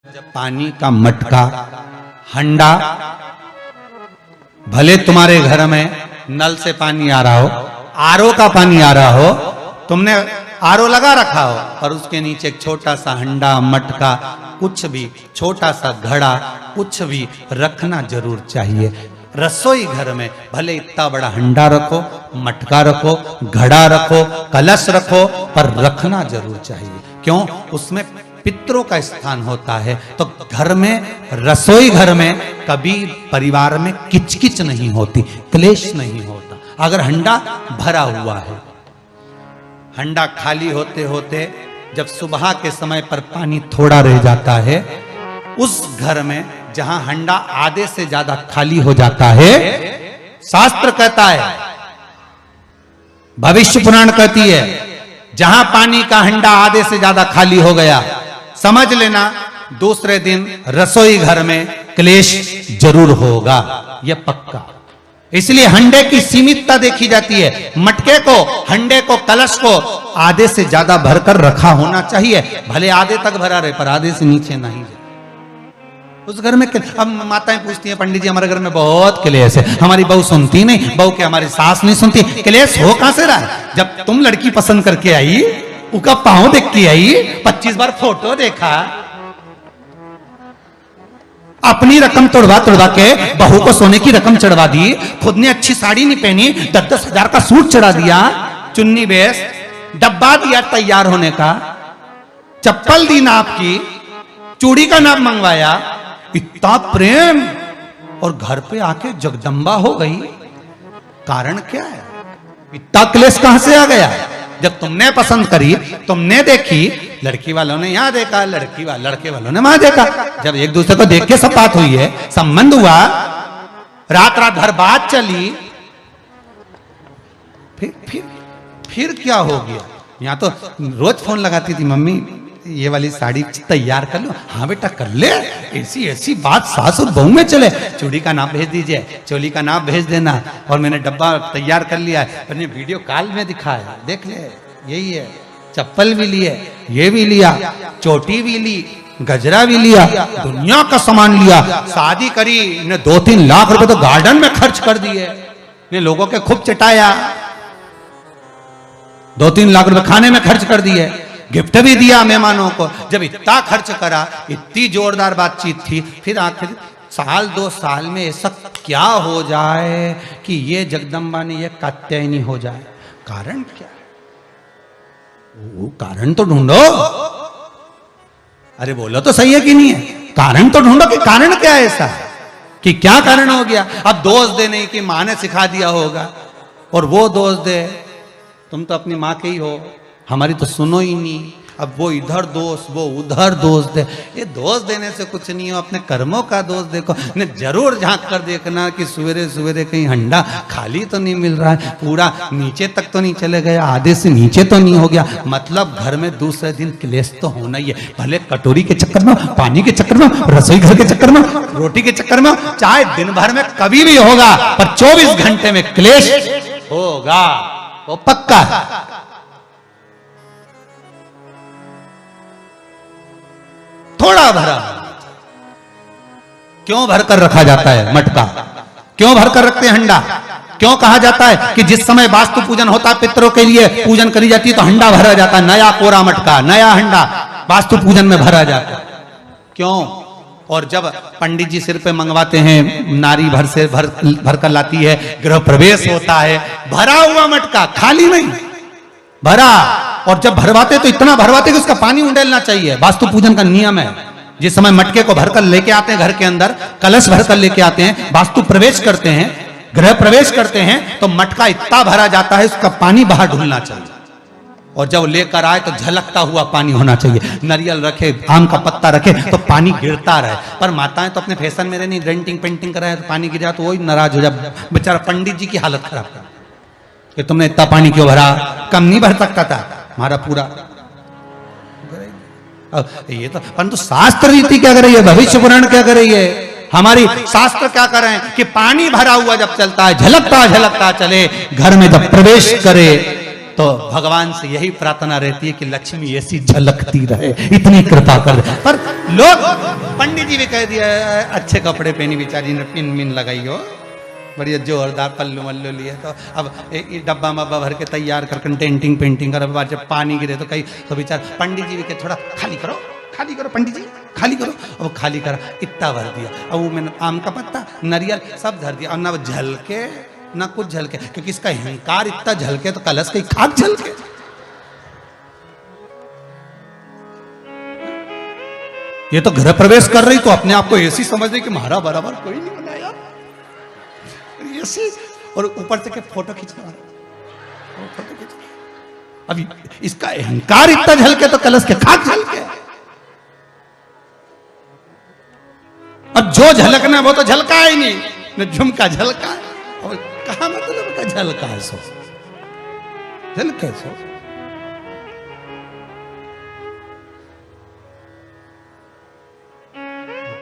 पानी का मटका, हंडा, भले तुम्हारे घर में नल से पानी आ रहा हो, आरओ का पानी आ रहा हो, तुमने आरओ लगा रखा हो, और उसके नीचे एक छोटा सा हंडा, मटका, कुछ भी, छोटा सा घड़ा, कुछ भी रखना जरूर चाहिए। रसोई घर में भले इतना बड़ा हंडा रखो, मटका रखो, घड़ा रखो, कलश रखो, पर रखना जरूर चाहिए। क्यों? उसमें पितरों का स्थान होता है। तो घर में, रसोई घर में कभी परिवार में किचकिच नहीं होती, क्लेश नहीं होता। अगर हंडा भरा हुआ है, हंडा खाली होते होते जब सुबह के समय पर पानी थोड़ा रह जाता है, उस घर में जहां हंडा आधे से ज्यादा खाली हो जाता है, शास्त्र कहता है, भविष्य पुराण कहती है, जहां पानी का हंडा आधे से ज्यादा खाली हो गया, समझ लेना दूसरे दिन रसोई घर में क्लेश जरूर होगा, यह पक्का। इसलिए हंडे की सीमितता देखी जाती है। मटके को, हंडे को, कलश को आधे से ज्यादा भरकर रखा होना चाहिए। भले आधे तक भरा रहे, पर आधे से नीचे नहीं जाए। उस घर में अब माताएं पूछती हैं, पंडित जी हमारे घर में बहुत क्लेश है, हमारी बहू सुनती नहीं, बहू के हमारी सास नहीं सुनती। क्लेश हो कहां से रहा है? जब तुम लड़की पसंद करके आई, उसका पांव देख के आई, 25 बार फोटो देखा, अपनी रकम तोड़वा तोड़वा के बहू को सोने की रकम चढ़वा दी, खुद ने अच्छी साड़ी नहीं पहनी, 10-10 हजार का सूट चढ़ा दिया, चुन्नी बेस, डब्बा दिया तैयार होने का, चप्पल दी नाप की, चूड़ी का नाप मंगवाया, इतना प्रेम, और घर पे आके जगदम्बा हो गई। कारण क्या है? इतना क्लेश कहां से आ गया? जब तुमने पसंद करी, तुमने देखी, लड़की वालों ने यहां देखा, लड़के वालों ने वहां देखा, जब एक दूसरे को देख के सब बात हुई है, संबंध हुआ, रात भर बात चली, फिर क्या हो गया? यहां तो रोज फोन लगाती थी, मम्मी ये वाली साड़ी तैयार कर लो। हाँ बेटा कर ले, ऐसी बात सास और बहू में चले। चूड़ी का नाप भेज दीजिए, चोली का नाप भेज देना, और मैंने डब्बा तैयार कर लिया है, मैंने वीडियो कॉल में दिखाया, देख ले, यही है। चप्पल भी लिए, ये भी लिया, चोटी भी ली, गजरा भी लिया, दुनिया का सामान लिया, शादी करी ने 2-3 लाख रुपए तो गार्डन में खर्च कर दिए, ने लोगों के खूब चटाया, 2-3 लाख रुपए खाने में खर्च कर दिए, गिफ्ट भी दिया मेहमानों को। जब इतना खर्च करा, इतनी जोरदार बातचीत थी, फिर आखिर 1-2 साल में ऐसा क्या हो जाए कि ये जगदम्बा ने ये कात्यायनी हो जाए? कारण क्या? वो कारण तो ढूंढो। अरे बोलो तो सही है कि नहीं है? कारण तो ढूंढो कि कारण क्या है ऐसा, कि क्या कारण हो गया? अब दोष देने की माँ ने सिखा दिया होगा, और वो दोष दे, तुम तो अपनी माँ के ही हो, हमारी तो सुनो ही नहीं। अब वो इधर दोष, वो उधर दोष दे। ये दोष देने से कुछ नहीं हो, अपने कर्मों का दोष देखो। ने जरूर झांक कर देखना कि सवेरे सवेरे कहीं हंडा खाली तो नहीं मिल रहा है, पूरा नीचे तक तो नहीं चले गया, आधे से नीचे तो नहीं हो गया। मतलब घर में दूसरे दिन क्लेश तो होना ही है, भले कटोरी के चक्कर में, पानी के चक्कर में, रसोई घर के चक्कर में, रोटी के चक्कर में, चाहे दिन भर में कभी भी होगा, पर 24 घंटे में क्लेश होगा, वो पक्का है। थोड़ा भरा, क्यों भरकर रखा जाता है मटका? क्यों भरकर रखते हैं हंडा? क्यों कहा जाता है कि जिस समय वास्तु पूजन होता है, पितरों के लिए पूजन करी जाती है, तो हंडा भरा जाता है, नया कोरा मटका, नया हंडा वास्तु पूजन में भरा जाता है। क्यों? और जब पंडित जी सिर पे मंगवाते हैं, नारी भर कर लाती है, गृह प्रवेश होता है, भरा हुआ मटका, खाली नहीं, भरा। और जब भरवाते तो इतना भरवाते कि उसका पानी उंडेलना चाहिए, वास्तु पूजन का नियम है। जिस समय मटके को भरकर लेके आते हैं घर के अंदर, कलश भरकर लेके आते हैं, वास्तु प्रवेश करते हैं, गृह प्रवेश करते हैं, तो मटका इतना भरा जाता है, उसका पानी बाहर ढुलना चाहिए। और जब लेकर आए तो झलकता हुआ पानी होना चाहिए। नारियल रखे, आम का पत्ता रखे, तो पानी गिरता रहे। पर माताएं तो अपने फैशन में नहीं, डेंटिंग पेंटिंग कराए तो पानी गिर जाए तो वही नाराज हो जाए, बेचारा पंडित जी की हालत खराब कर कि तुमने इतना पानी क्यों भरा, कम नहीं भर सकता था हमारा पूरा। ये तो परंतु शास्त्र रीति क्या कर रही है, भविष्य पुराण क्या कर रही है, हमारी शास्त्र क्या कर रहे हैं कि पानी भरा हुआ जब चलता है, झलकता झलकता चले, घर में जब प्रवेश करे तो भगवान से यही प्रार्थना रहती है कि लक्ष्मी ऐसी झलकती रहे, इतनी कृपा कर दे। पर लोग, पंडित जी भी कह दिया अच्छे कपड़े पहनी बेचारी ने, पिन मिन लगाई हो, बढ़िया जोरदार पल्लू मल्लू लिए, तो अब डब्बा मब्बा भर के तैयार कर डेंटिंग पेंटिंग कर, अब जब पानी गिरे तो कहीं तो बेचार पंडित जी भी कहे थोड़ा खाली करो पंडित जी खाली करो। अब खाली करा, इतना भर दिया, अब वो मैंने आम का पत्ता नारियल सब धर दिया, और ना झलके ना कुछ झलके, क्योंकि इसका अहंकार इतना झलके तो कलश की खाक झलके। ये तो गृह प्रवेश कर रही तो अपने आप को ऐसी समझ रही कि महारा बराबर कोई नहीं बनाया ऐसी, और ऊपर से के फोटो खींचने वाला, फोटो खींचने। अभी इसका अहंकार इतना झलके तो कलश के खाक झलके। अब जो झलकना वो तो झलका ही नहीं, न झुमका झलका, और कहा मतलब का झलका है सो झलके सो।